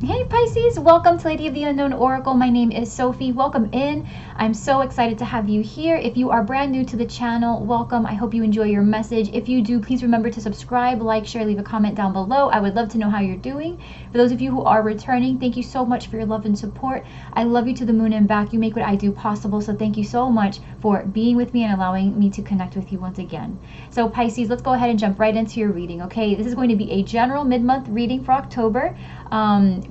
Hey Pisces, welcome to Lady of the Unknown Oracle. My name is Sophie. Welcome in. I'm so excited to have you here. If you are brand new to the channel, welcome. I hope you enjoy your message. If you do, please remember to subscribe, like, share, leave a comment down below. I would love to know how you're doing. For those of you who are returning, thank you so much for your love and support. I love you to the moon and back. You make what I do possible. So thank you so much for being with me and allowing me to connect with you once again. So Pisces, let's go ahead and jump right into your reading. Okay, this is going to be a general mid-month reading for October.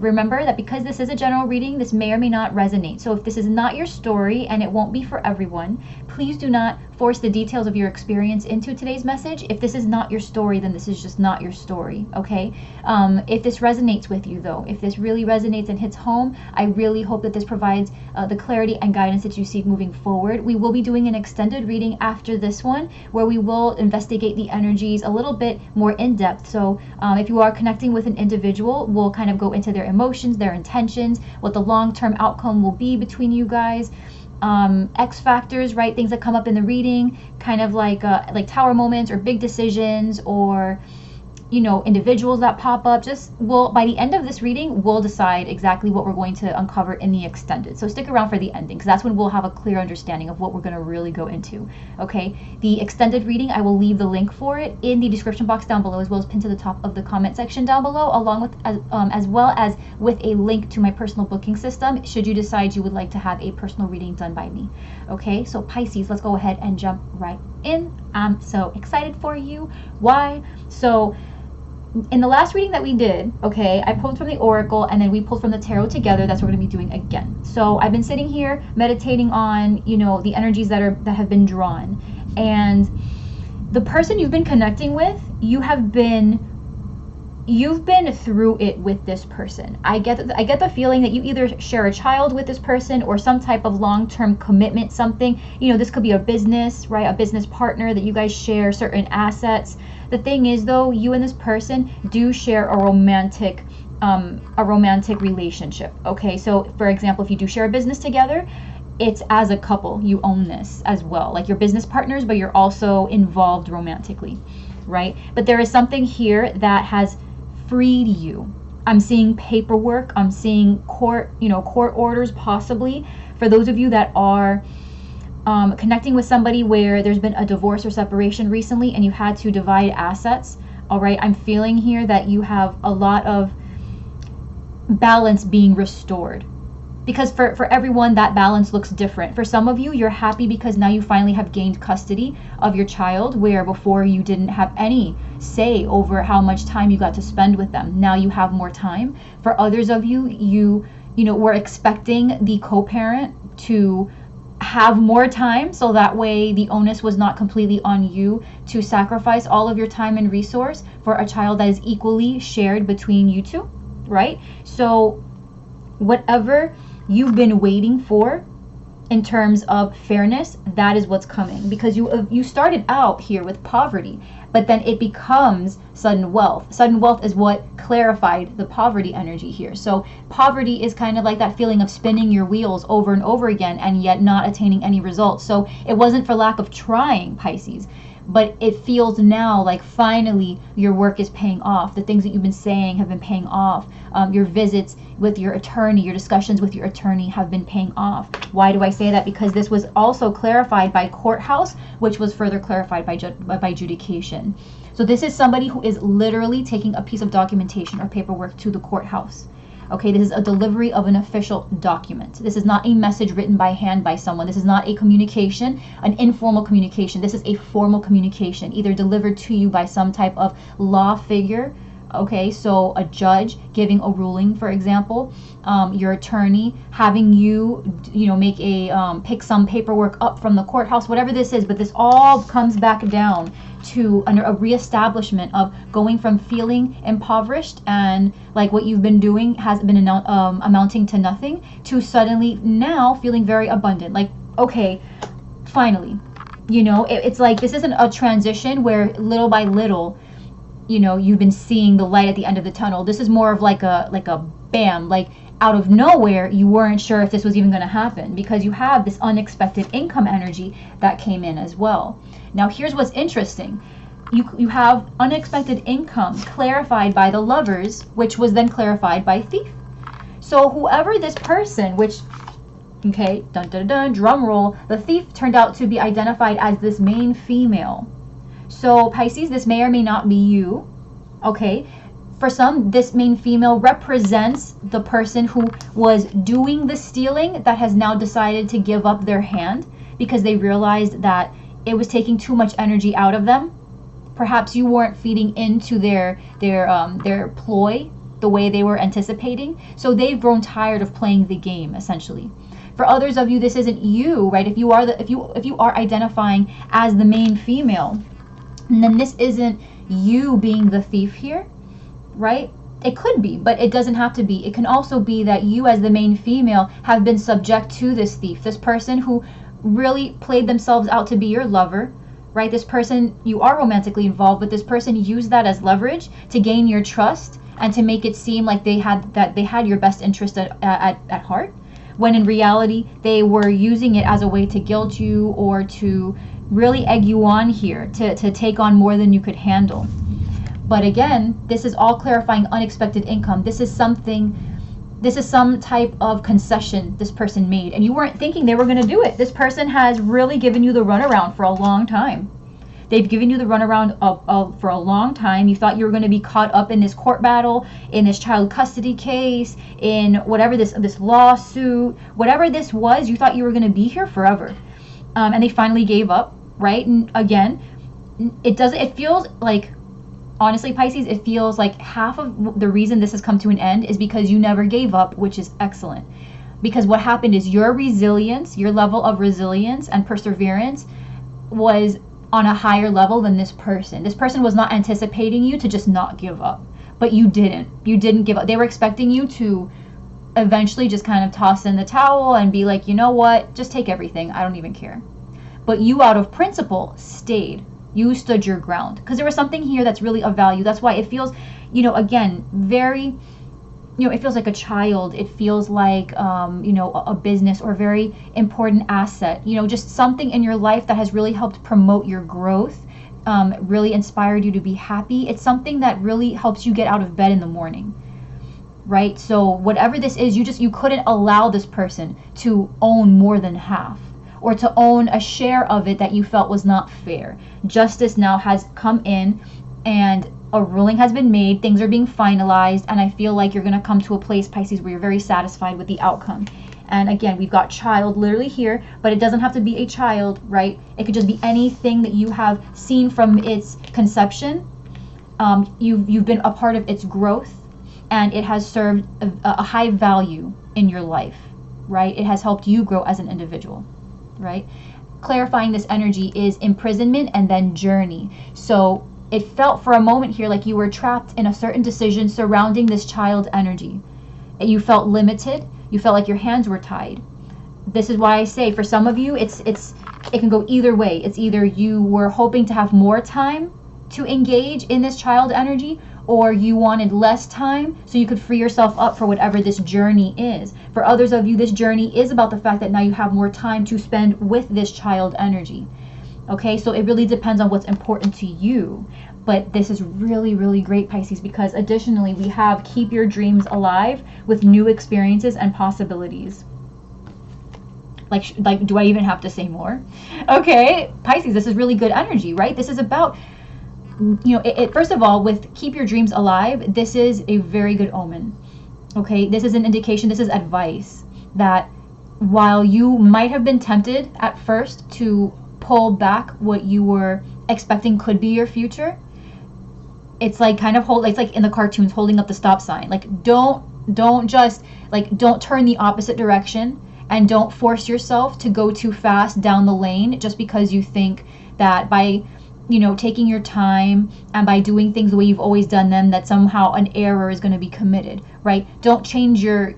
Remember that because this is a general reading, this may or may not resonate. So if this is not your story, and it won't be for everyone, please do not force the details of your experience into today's message. If this is not your story, then this is just not your story, okay? If this resonates with you though, if this really resonates and hits home, I really hope that this provides the clarity and guidance that you seek moving forward. We will be doing an extended reading after this one, where we will investigate the energies a little bit more in depth. So if you are connecting with an individual, we'll kind of go into their emotions, their intentions, what the long-term outcome will be between you guys. X factors, right? Things that come up in the reading, kind of like tower moments or big decisions, or individuals that pop up. By the end of this reading, we'll decide exactly what we're going to uncover in the extended. So stick around for the ending, because that's when we'll have a clear understanding of what we're going to really go into. Okay, the extended reading, I will leave the link for it in the description box down below, as well as pinned to the top of the comment section down below, along with as well as with a link to my personal booking system, should you decide you would like to have a personal reading done by me. Okay, so Pisces, let's go ahead and jump right in. I'm so excited for you. Why? So in the last reading that we did, okay, I pulled from the oracle and then we pulled from the tarot together. That's what we're going to be doing again. So I've been sitting here meditating on, the energies that have been drawn, and the person you've been connecting with, you've been through it with this person. I get the feeling that you either share a child with this person or some type of long-term commitment, something, this could be a business, right? A business partner that you guys share certain assets. The thing is though, you and this person do share a romantic relationship. Okay, so for example, if you do share a business together, it's as a couple, you own this as well. Like you're business partners, but you're also involved romantically, right? But there is something here that has freed you. I'm seeing paperwork, I'm seeing court orders possibly. For those of you that are connecting with somebody where there's been a divorce or separation recently and you had to divide assets, all right, I'm feeling here that you have a lot of balance being restored. Because for everyone, that balance looks different. For some of you, you're happy because now you finally have gained custody of your child, where before you didn't have any say over how much time you got to spend with them. Now you have more time. For others of you, you were expecting the co-parent to have more time, so that way the onus was not completely on you to sacrifice all of your time and resource for a child that is equally shared between you two, right? So whatever you've been waiting for in terms of fairness, that is what's coming, because you started out here with poverty, but then it becomes sudden wealth. Sudden wealth is what clarified the poverty energy here. So poverty is kind of like that feeling of spinning your wheels over and over again and yet not attaining any results. So it wasn't for lack of trying, Pisces, but it feels now like finally your work is paying off. The things that you've been saying have been paying off. Your visits with your attorney, your discussions with your attorney have been paying off. Why do I say that? Because this was also clarified by courthouse, which was further clarified by adjudication. So this is somebody who is literally taking a piece of documentation or paperwork to the courthouse. Okay, this is a delivery of an official document. This is not a message written by hand by someone. This is not a communication, an informal communication. This is a formal communication, either delivered to you by some type of law figure. Okay, so a judge giving a ruling, for example, your attorney having you, make pick some paperwork up from the courthouse, whatever this is. But this all comes back down to a reestablishment of going from feeling impoverished and like what you've been doing has been amounting to nothing, to suddenly now feeling very abundant. Like, okay, finally, it's like this isn't a transition where little by little, you've been seeing the light at the end of the tunnel. This is more of like a bam, like out of nowhere, you weren't sure if this was even going to happen, because you have this unexpected income energy that came in as well. Now here's what's interesting. You have unexpected income clarified by the Lovers, which was then clarified by Thief. So whoever this person, which, okay, dun dun dun, drum roll, the thief turned out to be identified as this main female. So Pisces, this may or may not be you, okay? For some, this main female represents the person who was doing the stealing that has now decided to give up their hand because they realized that it was taking too much energy out of them. Perhaps you weren't feeding into their ploy the way they were anticipating. So they've grown tired of playing the game, essentially. For others of you, this isn't you, right? If you are identifying as the main female, then this isn't you being the thief here, right? It could be, but it doesn't have to be. It can also be that you as the main female have been subject to this thief, this person who really played themselves out to be your lover, right? This person, you are romantically involved, but this person used that as leverage to gain your trust and to make it seem like they had your best interest at heart, when in reality they were using it as a way to guilt you or to really egg you on here to take on more than you could handle. But again, this is all clarifying unexpected income. This is some type of concession this person made, and you weren't thinking they were going to do it. This person has really given you the runaround for a long time. They've given you the runaround for a long time. You thought you were going to be caught up in this court battle, in this child custody case, in whatever this lawsuit, whatever this was. You thought you were going to be here forever, and they finally gave up, right? And again, it feels like, honestly, Pisces, it feels like half of the reason this has come to an end is because you never gave up, which is excellent. Because what happened is your resilience, your level of resilience and perseverance was on a higher level than this person. This person was not anticipating you to just not give up, but you didn't. You didn't give up. They were expecting you to eventually just kind of toss in the towel and be like, you know what, just take everything. I don't even care. But you, out of principle, stayed. You stood your ground because there was something here that's really of value. That's why it feels, again, very, it feels like a child. It feels like, a business or a very important asset, just something in your life that has really helped promote your growth, really inspired you to be happy. It's something that really helps you get out of bed in the morning, right? So whatever this is, you couldn't allow this person to own more than half, or to own a share of it that you felt was not fair. Justice now has come in and a ruling has been made. Things are being finalized, and I feel like you're going to come to a place, Pisces, where you're very satisfied with the outcome. And again, we've got child literally here, but it doesn't have to be a child, right? It could just be anything that you have seen from its conception. You've been a part of its growth, and it has served a high value in your life, right? It has helped you grow as an individual, right? Clarifying this energy is imprisonment and then journey. So it felt for a moment here like you were trapped in a certain decision surrounding this child energy. You felt limited. You felt like your hands were tied. This is why I say for some of you, it can go either way. It's either you were hoping to have more time to engage in this child energy, or you wanted less time so you could free yourself up for whatever this journey is. For others of you, this journey is about the fact that now you have more time to spend with this child energy. Okay, so it really depends on what's important to you. But this is really, really great, Pisces, because additionally we have keep your dreams alive with new experiences and possibilities. Like, do I even have to say more? Okay, Pisces, this is really good energy, right? This is about, first of all, with keep your dreams alive, this is a very good omen. Okay, this is an indication, this is advice that while you might have been tempted at first to pull back what you were expecting could be your future, it's like it's like in the cartoons holding up the stop sign. Like don't turn the opposite direction, and don't force yourself to go too fast down the lane just because you think that by taking your time and by doing things the way you've always done them, that somehow an error is going to be committed, right? Don't change your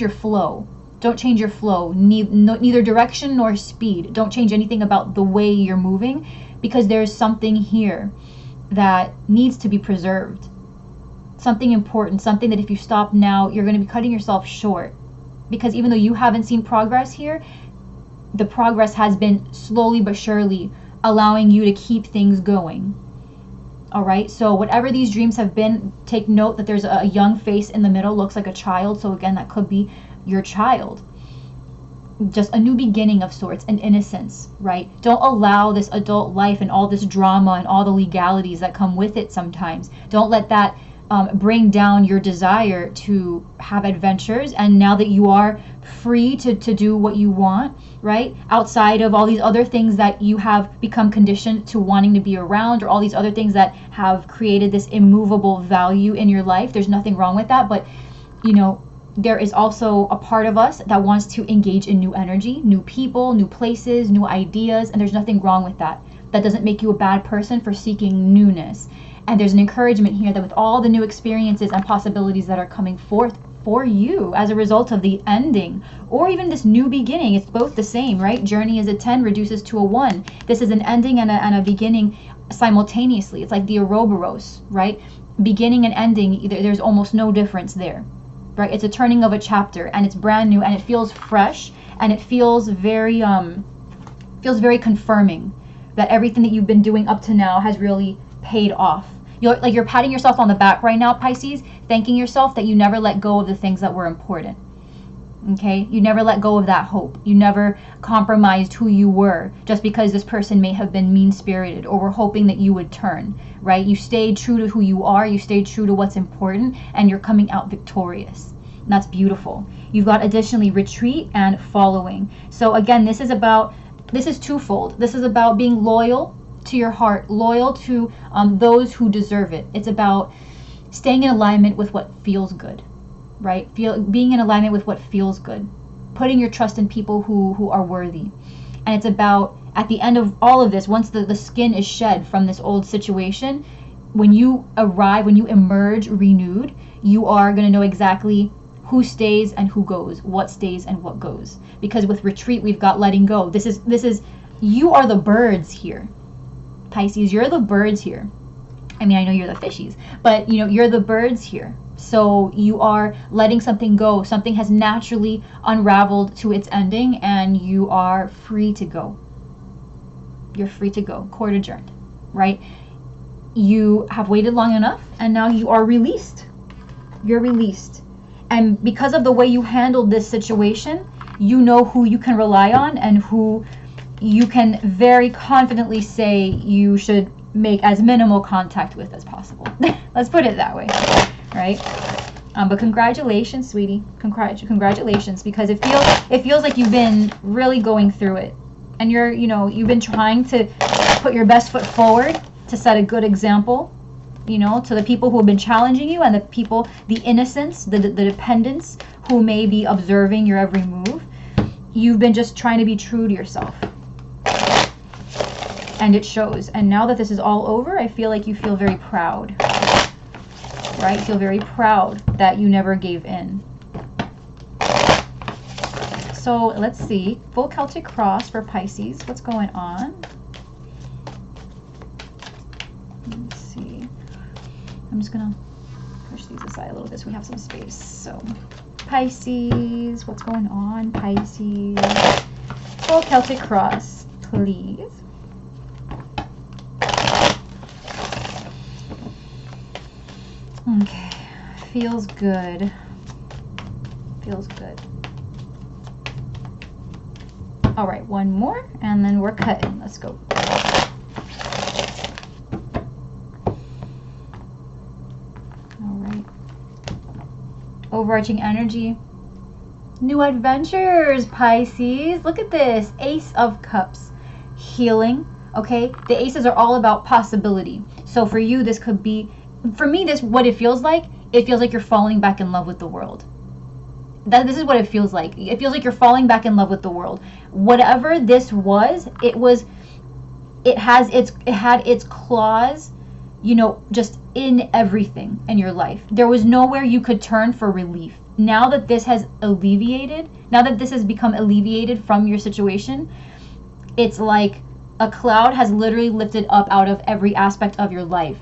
flow. Don't change your flow, neither direction nor speed. Don't change anything about the way you're moving, because there's something here that needs to be preserved. Something important, something that if you stop now, you're going to be cutting yourself short. Because even though you haven't seen progress here, the progress has been slowly but surely allowing you to keep things going. All right, so whatever these dreams have been, take note that there's a young face in the middle, looks like a child. So again, that could be your child. Just a new beginning of sorts, an innocence, right? Don't allow this adult life and all this drama and all the legalities that come with it sometimes. Don't let that bring down your desire to have adventures. And now that you are free to do what you want, right? Outside of all these other things that you have become conditioned to wanting to be around, or all these other things that have created this immovable value in your life. There's nothing wrong with that. But, you know, there is also a part of us that wants to engage in new energy, new people, new places, new ideas. And there's nothing wrong with that. That doesn't make you a bad person for seeking newness. And there's an encouragement here that with all the new experiences and possibilities that are coming forth for you as a result of the ending, or even this new beginning, it's both the same, right? Journey is a 10, reduces to a 1. This is an ending and a beginning simultaneously. It's like the Ouroboros, right? Beginning and ending, there's almost no difference there, right? It's a turning of a chapter, and it's brand new, and it feels fresh, and it feels very confirming that everything that you've been doing up to now has really paid off. You're patting yourself on the back right now, Pisces, thanking yourself that you never let go of the things that were important. Okay? You never let go of that hope. You never compromised who you were just because this person may have been mean-spirited or were hoping that you would turn, right? You stayed true to who you are. You stayed true to what's important, and you're coming out victorious. And that's beautiful. You've got additionally retreat and following. So again, this is twofold. This is about being loyal to your heart, loyal to those who deserve it. It's about staying in alignment with what feels good, right? Being in alignment with what feels good, putting your trust in people who are worthy. And it's about, at the end of all of this, once the skin is shed from this old situation, when you arrive, when you emerge renewed, you are going to know exactly who stays and who goes, what stays and what goes. Because with retreat, we've got letting go. This is you are the birds here. Pisces, you're the birds here. I mean, I know you're the fishies, but you know, you're the birds here. So you are letting something go. Something has naturally unraveled to its ending, and you are free to go. You're free to go. Court adjourned, right? You have waited long enough, and now you are released. You're released. And because of the way you handled this situation, you know who you can rely on and who you can very confidently say you should make as minimal contact with as possible. Let's put it that way, right? But congratulations, sweetie. Congratulations, because it feels like you've been really going through it, and you've been trying to put your best foot forward to set a good example, to the people who have been challenging you, and the innocents, the dependents who may be observing your every move. You've been just trying to be true to yourself. And it shows. And now that this is all over, I feel like you feel very proud. Right? You feel very proud that you never gave in. So let's see. Full Celtic cross for Pisces. What's going on? Let's see. I'm just going to push these aside a little bit so we have some space. So Pisces. What's going on, Pisces? Full Celtic cross, please. Okay, feels good. Feels good. All right, one more, and then we're cutting. Let's go. All right. Overarching energy. New adventures, Pisces. Look at this. Ace of Cups. Healing. Okay, the aces are all about possibility. So for you, this could be, for me, what it feels like you're falling back in love with the world. This is what it feels like. It feels like you're falling back in love with the world. Whatever this was, it had its claws, just in everything in your life. There was nowhere you could turn for relief. Now that this has become alleviated from your situation, it's like a cloud has literally lifted up out of every aspect of your life.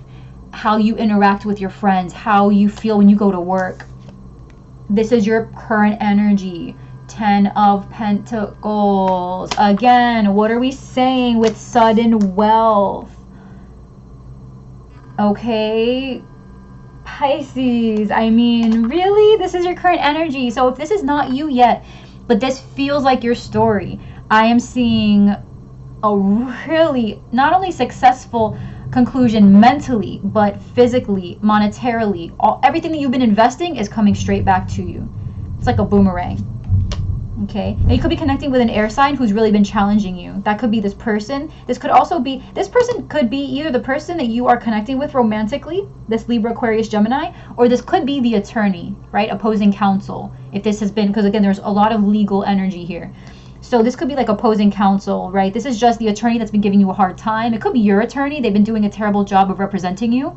How you interact with your friends, how you feel when you go to work. This is your current energy. 10 of Pentacles. Again, what are we saying with sudden wealth? Okay, Pisces, I mean, really? This is your current energy. So if this is not you yet, but this feels like your story, I am seeing a really not only successful conclusion mentally, but physically, monetarily. Everything that you've been investing is coming straight back to you. It's like a boomerang. Okay, and you could be connecting with an air sign who's really been challenging you. That could be this person. This could also be, this person could be either the person that you are connecting with romantically, this Libra, Aquarius, Gemini, or this could be the attorney, right? Opposing counsel. If this has been, because again, there's a lot of legal energy here. So this could be like opposing counsel, right? This is just the attorney that's been giving you a hard time. It could be your attorney. They've been doing a terrible job of representing you,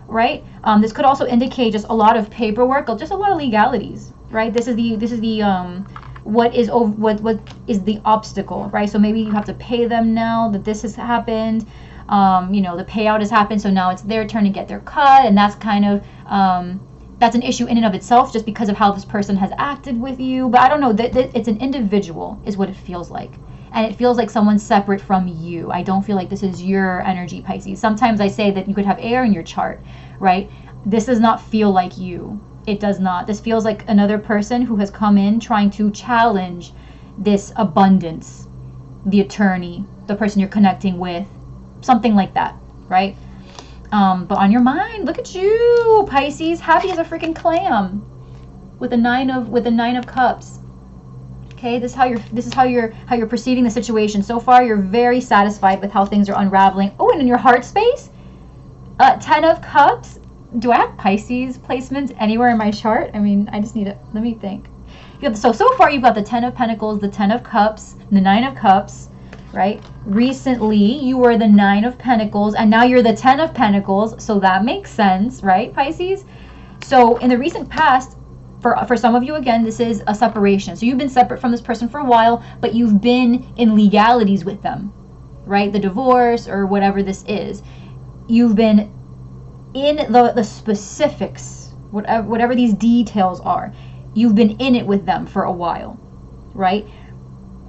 right? This could also indicate just a lot of paperwork, just a lot of legalities, right? This is the what is the obstacle, right? So maybe you have to pay them now that this has happened. You know, the payout has happened, so now it's their turn to get their cut, and that's kind of that's an issue in and of itself, just because of how this person has acted with you. But I don't know, that it's an individual is what it feels like, and it feels like someone's separate from you. I don't feel like this is your energy, Pisces. Sometimes I say that you could have air in your chart, right? This does not feel like you. It does not. This feels like another person who has come in trying to challenge this abundance, the attorney, the person you're connecting with, something like that, right? But on your mind, look at you, Pisces, happy as a freaking clam, with the nine of cups. Okay, this is how you're perceiving the situation. So far, you're very satisfied with how things are unraveling. Oh, and in your heart space, 10 of cups. Do I have Pisces placements anywhere in my chart? I mean, I just need to, let me think. So far you've got the 10 of Pentacles, the 10 of Cups, the 9 of Cups, right? Recently you were the 9 of Pentacles, and now you're the 10 of Pentacles, so that makes sense, right, Pisces? So in the recent past, for some of you, again, this is a separation. So you've been separate from this person for a while, but you've been in legalities with them, right? The divorce or whatever this is. You've been in the specifics, whatever these details are, you've been in it with them for a while, right?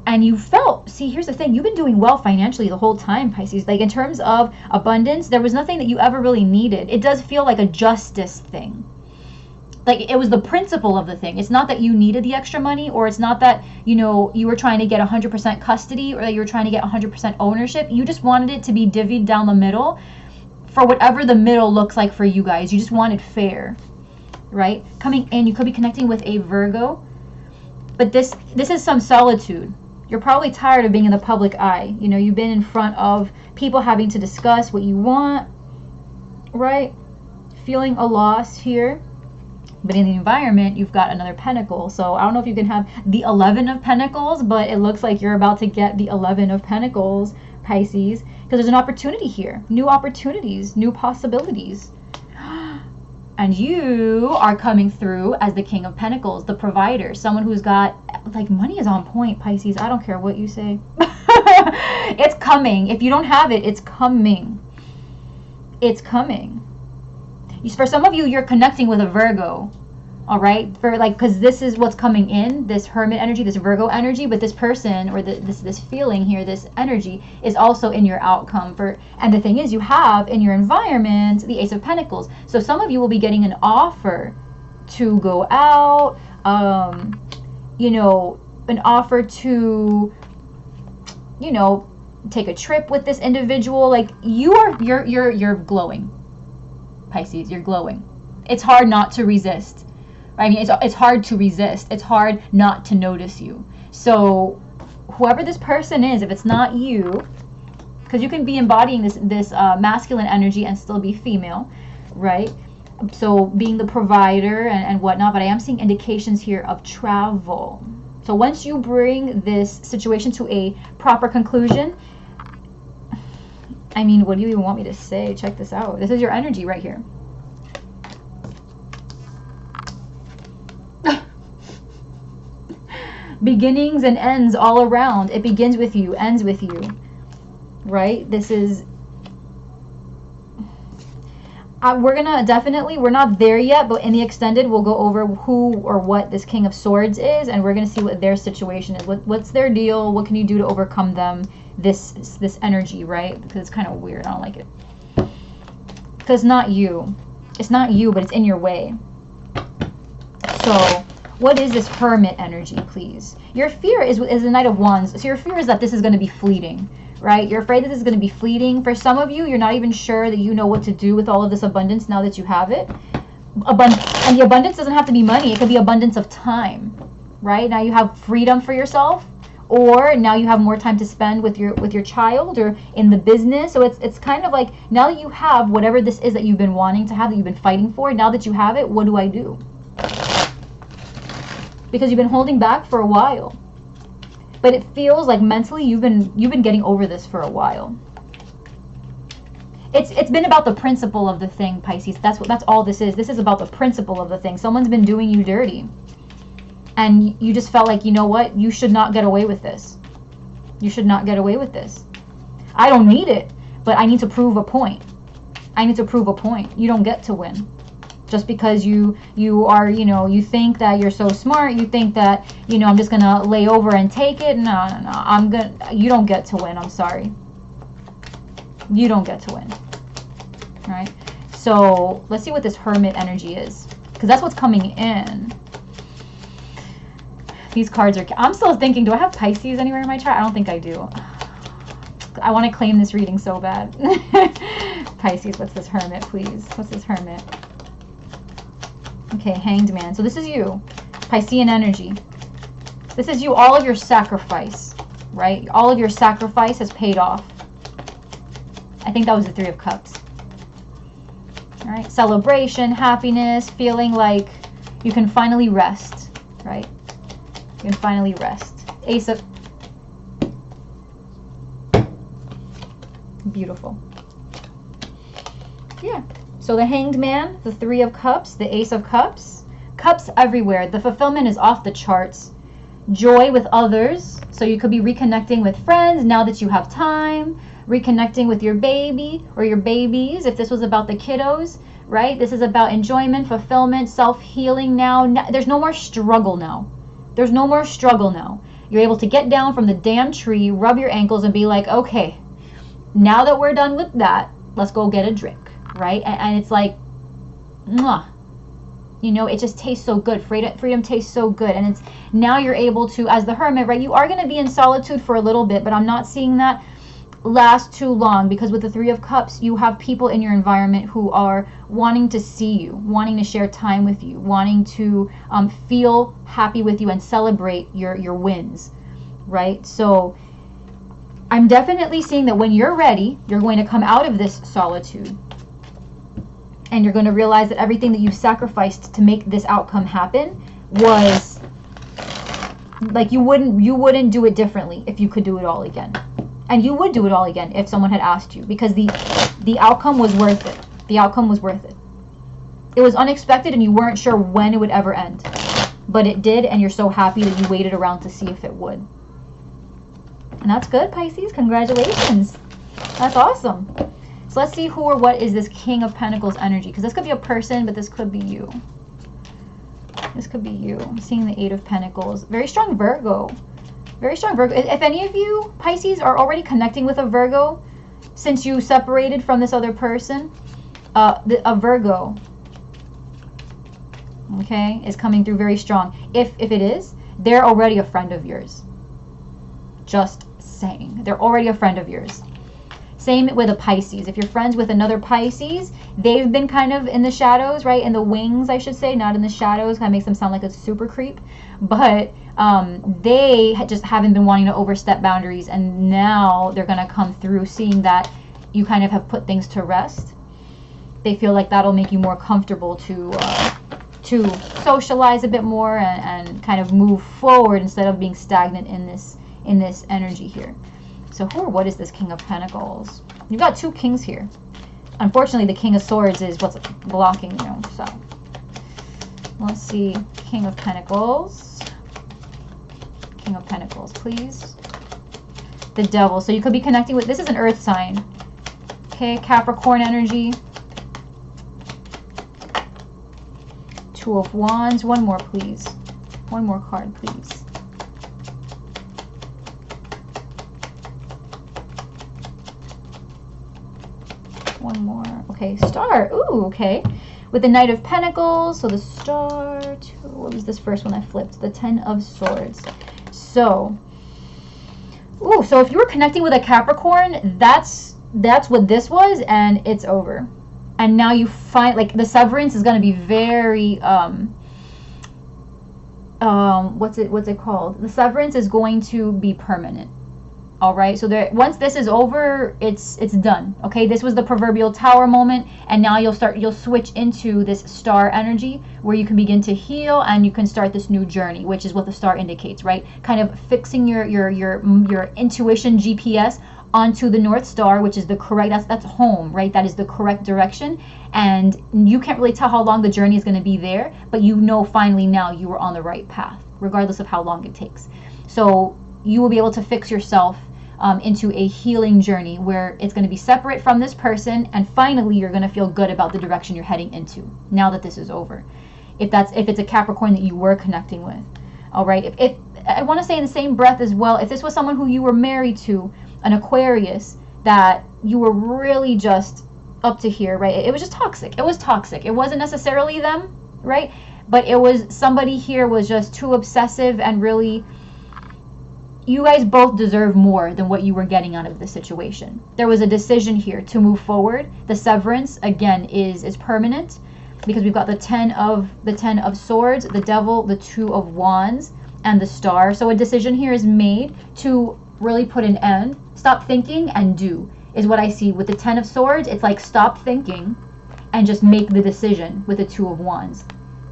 And you felt, see, here's the thing, you've been doing well financially the whole time, Pisces. Like in terms of abundance, there was nothing that you ever really needed. It does feel like a justice thing. Like it was the principle of the thing. It's not that you needed the extra money, or it's not that, you know, you were trying to get 100% custody, or that you were trying to get 100% ownership. You just wanted it to be divvied down the middle, for whatever the middle looks like for you guys. You just wanted fair, right? Coming in, you could be connecting with a Virgo, but this is some solitude. You're probably tired of being in the public eye. You know, you've been in front of people having to discuss what you want, right? Feeling a loss here. But in the environment, you've got another pentacle. So I don't know if you can have the 11 of Pentacles, but it looks like you're about to get the 11 of Pentacles, Pisces, because there's an opportunity here. New opportunities, new possibilities. And you are coming through as the King of Pentacles, the provider, someone who's got, like, money is on point, Pisces. I don't care what you say. It's coming. If you don't have it, it's coming. It's coming. For some of you, you're connecting with a Virgo, all right? For like, because this is what's coming in, this Hermit energy, this Virgo energy, but this person or this feeling here, this energy is also in your outcome. And the thing is, you have in your environment the Ace of Pentacles. So some of you will be getting an offer to go out, you know, an offer to, you know, take a trip with this individual. Like you're glowing, Pisces. You're glowing. It's hard not to resist. I mean, it's hard to resist. It's hard not to notice you. So whoever this person is, if it's not you, because you can be embodying this masculine energy and still be female, right? So being the provider and whatnot, but I am seeing indications here of travel. So once you bring this situation to a proper conclusion, I mean, what do you even want me to say? Check this out. This is your energy right here. Beginnings and ends all around. It begins with you, ends with you, right? This is, we're gonna definitely, we're not there yet, but in the extended, we'll go over who or what this King of Swords is, and we're gonna see what their situation is. What's their deal? What can you do to overcome them? This energy, right? Because it's kind of weird. I don't like it. Because not you. It's not you, but it's in your way. So, what is this Hermit energy, please? Your fear is the Knight of Wands. So your fear is that this is going to be fleeting, right? You're afraid that this is going to be fleeting. For some of you, you're not even sure that you know what to do with all of this abundance now that you have it. And the abundance doesn't have to be money. It could be abundance of time, right? Now you have freedom for yourself, or now you have more time to spend with your child or in the business. So it's kind of like, now that you have whatever this is that you've been wanting to have, that you've been fighting for, now that you have it, what do I do? Because you've been holding back for a while. But it feels like mentally you've been getting over this for a while. It's been about the principle of the thing, Pisces. That's all this is. This is about the principle of the thing. Someone's been doing you dirty. And you just felt like, you know what? You should not get away with this. You should not get away with this. I don't need it, but I need to prove a point. I need to prove a point. You don't get to win. Just because you are, you think that you're so smart, you think that, I'm just going to lay over and take it. No. You don't get to win. I'm sorry. You don't get to win. All right? So let's see what this Hermit energy is. Because that's what's coming in. These cards are... I'm still thinking, do I have Pisces anywhere in my chart? I don't think I do. I want to claim this reading so bad. Pisces, what's this Hermit, please? What's this Hermit? Okay, Hanged Man. So this is you. Piscean energy. This is you. All of your sacrifice, right? All of your sacrifice has paid off. I think that was the Three of Cups. All right. Celebration, happiness, feeling like you can finally rest, right? You can finally rest. Ace of... Beautiful. Yeah. So the Hanged Man, the Three of Cups, the Ace of Cups. Cups everywhere. The fulfillment is off the charts. Joy with others. So you could be reconnecting with friends now that you have time. Reconnecting with your baby or your babies if this was about the kiddos, right? This is about enjoyment, fulfillment, self-healing now. There's no more struggle now. There's no more struggle now. You're able to get down from the damn tree, rub your ankles, and be like, okay, now that we're done with that, let's go get a drink. Right? And it's like, mwah. It just tastes so good. Freedom tastes so good. And it's now you're able to, as the Hermit, right? You are going to be in solitude for a little bit, but I'm not seeing that last too long, because with the Three of Cups, you have people in your environment who are wanting to see you, wanting to share time with you, wanting to feel happy with you and celebrate your wins, right? So I'm definitely seeing that when you're ready, you're going to come out of this solitude. And you're going to realize that everything that you sacrificed to make this outcome happen was like you wouldn't do it differently if you could do it all again. And you would do it all again if someone had asked you, because the outcome was worth it. The outcome was worth it. It was unexpected and you weren't sure when it would ever end. But it did, and you're so happy that you waited around to see if it would. And that's good, Pisces. Congratulations. That's awesome. So let's see who or what is this King of Pentacles energy. Because this could be a person, but this could be you. This could be you. I'm seeing the Eight of Pentacles. Very strong Virgo. Very strong Virgo. If any of you, Pisces, are already connecting with a Virgo since you separated from this other person, a Virgo, okay, is coming through very strong. If it is, they're already a friend of yours. Just saying. They're already a friend of yours. Same with a Pisces. If you're friends with another Pisces, they've been kind of in the shadows, right? In the wings, I should say, not in the shadows. Kind of makes them sound like a super creep. But they just haven't been wanting to overstep boundaries. And now they're going to come through seeing that you kind of have put things to rest. They feel like that'll make you more comfortable to socialize a bit more and kind of move forward instead of being stagnant in this energy here. So who or what is this King of Pentacles? You've got two kings here. Unfortunately, the King of Swords is what's blocking you. So let's see. King of Pentacles. King of Pentacles, please. The Devil. So you could be connecting with... This is an earth sign. Okay, Capricorn energy. Two of Wands. One more, please. One more card, please. One more. Okay, star. Ooh, okay. With the Knight of Pentacles, so the star, what was this first one I flipped? The Ten of Swords. So, ooh, so if you were connecting with a Capricorn, that's what this was, and it's over. And now you find, like, the severance is going to be very, what's it called? The severance is going to be permanent. All right, so there, once this is over, it's done. Okay, this was the proverbial tower moment, and now you'll switch into this star energy where you can begin to heal and you can start this new journey, which is what the star indicates, right? Kind of fixing your intuition GPS onto the North Star, which is the correct, that's home, right? That is the correct direction, and you can't really tell how long the journey is going to be there, but you know finally now you are on the right path, regardless of how long it takes. So you will be able to fix yourself into a healing journey where it's going to be separate from this person, and finally you're going to feel good about the direction you're heading into now that this is over. If it's a Capricorn that you were connecting with. All right, if I want to say in the same breath as well, if this was someone who you were married to, an Aquarius, that you were really just up to here, right? It was just toxic. It was toxic. It wasn't necessarily them, right? But it was somebody here was just too obsessive, and really, you guys both deserve more than what you were getting out of the situation. There was a decision here to move forward. The severance, again, is permanent, because we've got the Ten of Swords, the Devil, the Two of Wands, and the Star. So a decision here is made to really put an end. Stop thinking and do, is what I see. With the Ten of Swords, it's like stop thinking and just make the decision with the Two of Wands.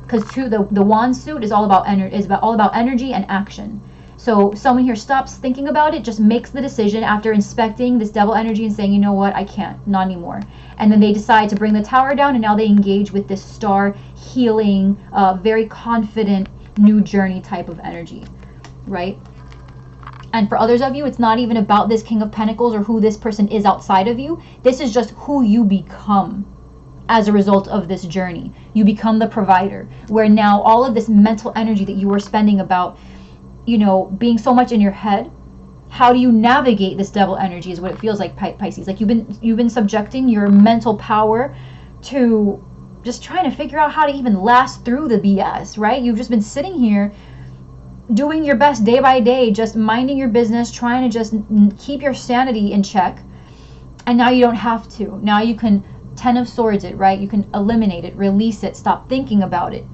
Because the Wand suit is all about energy and action. So someone here stops thinking about it, just makes the decision after inspecting this devil energy and saying, you know what, I can't, not anymore. And then they decide to bring the tower down, and now they engage with this star healing, very confident new journey type of energy, right? And for others of you, it's not even about this King of Pentacles or who this person is outside of you. This is just who you become as a result of this journey. You become the provider, where now all of this mental energy that you were spending about, you know, being so much in your head, how do you navigate this devil energy is what it feels like, Pisces. Like you've been subjecting your mental power to just trying to figure out how to even last through the BS, right? You've just been sitting here doing your best day by day, just minding your business, trying to just keep your sanity in check. And now you don't have to. Now you can Ten of Swords it, right? You can eliminate it, release it, stop thinking about it.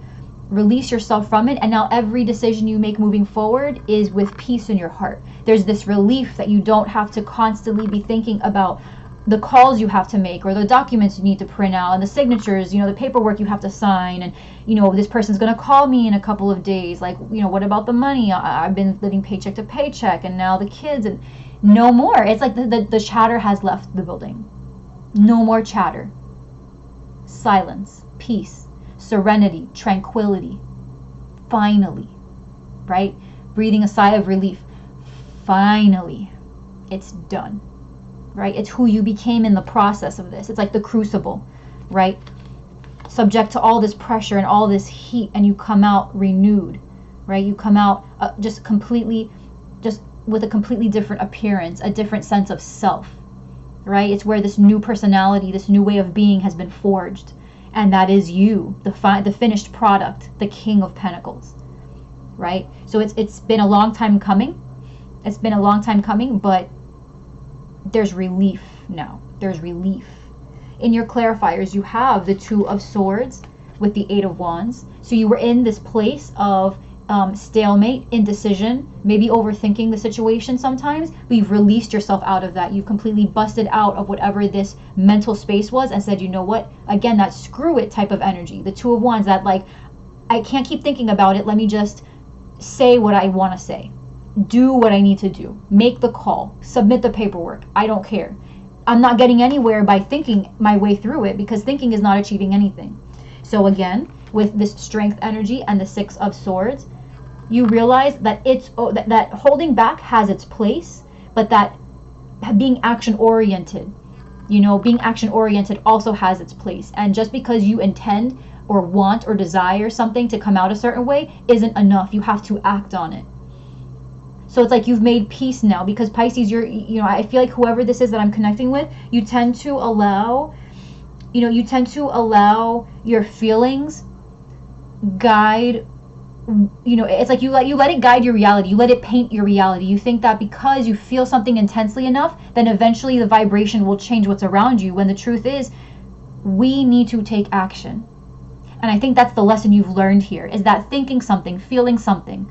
Release yourself from it, and now every decision you make moving forward is with peace in your heart. There's this relief that you don't have to constantly be thinking about the calls you have to make, or the documents you need to print out, and the signatures, you know, the paperwork you have to sign, and, you know, this person's going to call me in a couple of days, like, you know, what about the money? I've been living paycheck to paycheck, and now the kids, and no more. It's like the chatter has left the building. No more chatter. Silence, peace, serenity, tranquility. Finally, right? Breathing a sigh of relief. Finally, it's done, right? It's who you became in the process of this. It's like the crucible, right? Subject to all this pressure and all this heat, and you come out renewed, right? You come out just with a completely different appearance, a different sense of self, right? It's where this new personality, this new way of being has been forged. And that is you, the finished product, the King of Pentacles, right? So it's been a long time coming. It's been a long time coming, but there's relief now. There's relief. In your clarifiers, you have the Two of Swords with the Eight of Wands. So you were in this place of stalemate, indecision, maybe overthinking the situation sometimes, but you've released yourself out of that. You've completely busted out of whatever this mental space was and said, you know what, again, that screw it type of energy, the Two of Wands, that like, I can't keep thinking about it, let me just say what I want to say, do what I need to do, make the call, submit the paperwork, I don't care. I'm not getting anywhere by thinking my way through it, because thinking is not achieving anything. So again, with this strength energy and the Six of Swords, you realize that that holding back has its place, but that being action oriented, you know, being action oriented also has its place. And just because you intend or want or desire something to come out a certain way isn't enough. You have to act on it. So it's like you've made peace now, because Pisces, you know, I feel like whoever this is that I'm connecting with, you tend to allow You know, you tend to allow your feelings guide, you know, it's like you let it guide your reality. You let it paint your reality. You think that because you feel something intensely enough, then eventually the vibration will change what's around you, when the truth is we need to take action. And I think that's the lesson you've learned here, is that thinking something, feeling something,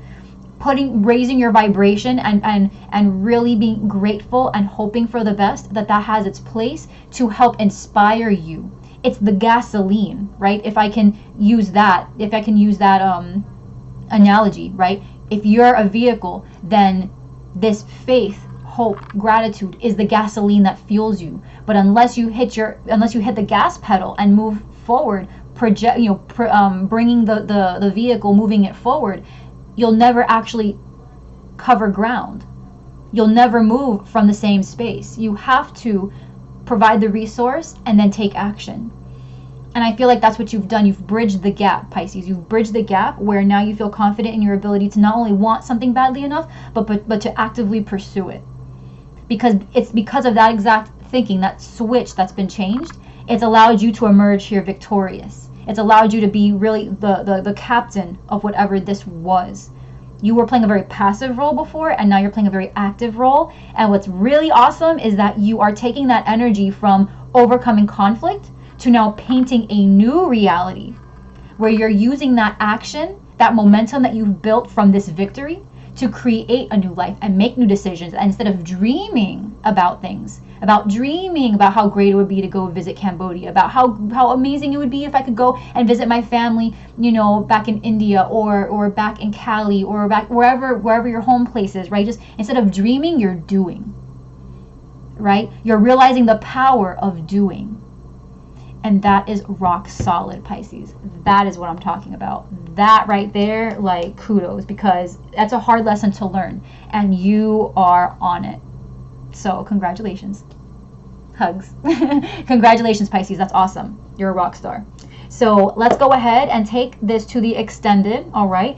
raising your vibration, and really being grateful and hoping for the best, that has its place to help inspire you. It's the gasoline, right? If I can use that analogy, right? If you're a vehicle, then this faith, hope, gratitude is the gasoline that fuels you. But unless you hit the gas pedal and move forward, bringing the vehicle, moving it forward, you'll never actually cover ground. You'll never move from the same space. You have to provide the resource and then take action. And I feel like that's what you've done. You've bridged the gap, Pisces. You've bridged the gap where now you feel confident in your ability to not only want something badly enough, but to actively pursue it. Because it's because of that exact thinking, that switch that's been changed, it's allowed you to emerge here victorious. It's allowed you to be really the captain of whatever this was. You were playing a very passive role before, and now you're playing a very active role. And what's really awesome is that you are taking that energy from overcoming conflict to now painting a new reality, where you're using that action, that momentum that you've built from this victory, to create a new life and make new decisions. And instead of dreaming about things, dreaming about how great it would be to go visit Cambodia, about how amazing it would be if I could go and visit my family, you know, back in India, or back in Cali, or back wherever your home place is, right? Just instead of dreaming, you're doing, right? You're realizing the power of doing. And that is rock solid, Pisces. That is what I'm talking about. That right there, like, kudos, because that's a hard lesson to learn, and you are on it. So congratulations. Hugs. Congratulations, Pisces. That's awesome. You're a rock star. So let's go ahead and take this to the extended. All right.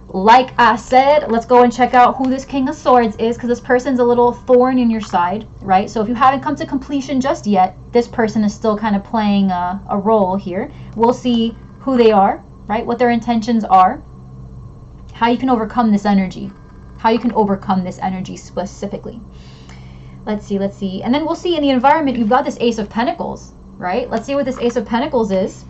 Like I said, let's go and check out who this King of Swords is, because this person's a little thorn in your side, right? So if you haven't come to completion just yet, this person is still kind of playing a role here. We'll see who they are, right? What their intentions are, how you can overcome this energy, specifically. Let's see. And then we'll see in the environment, you've got this Ace of Pentacles, right? Let's see what this Ace of Pentacles is.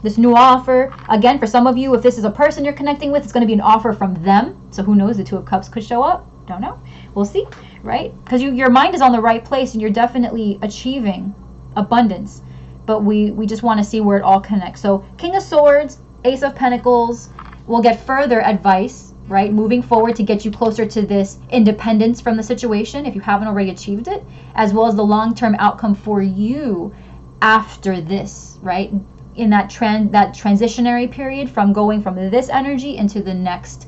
This new offer, again, for some of you, if this is a person you're connecting with, it's going to be an offer from them. So who knows, the Two of Cups could show up. Don't know. We'll see, right? Because your mind is on the right place, and you're definitely achieving abundance. But we just want to see where it all connects. So King of Swords, Ace of Pentacles, we'll get further advice, right, moving forward to get you closer to this independence from the situation, if you haven't already achieved it, as well as the long-term outcome for you after this, right? In that transitionary period, from going from this energy into the next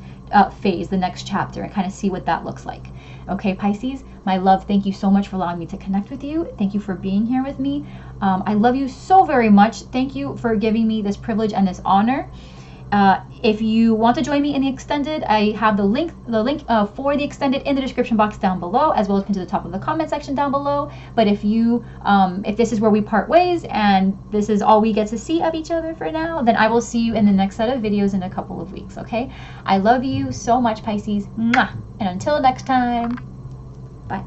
phase, the next chapter, and kind of see what that looks like. Okay, Pisces, my love, thank you so much for allowing me to connect with you. Thank you for being here with me. I love you so very much. Thank you for giving me this privilege and this honor. If you want to join me in the extended, I have the link for the extended in the description box down below, as well as pinned to the top of the comment section down below. But if this is where we part ways and this is all we get to see of each other for now, then I will see you in the next set of videos in a couple of weeks, okay? I love you so much, Pisces. Mwah! And until next time, bye.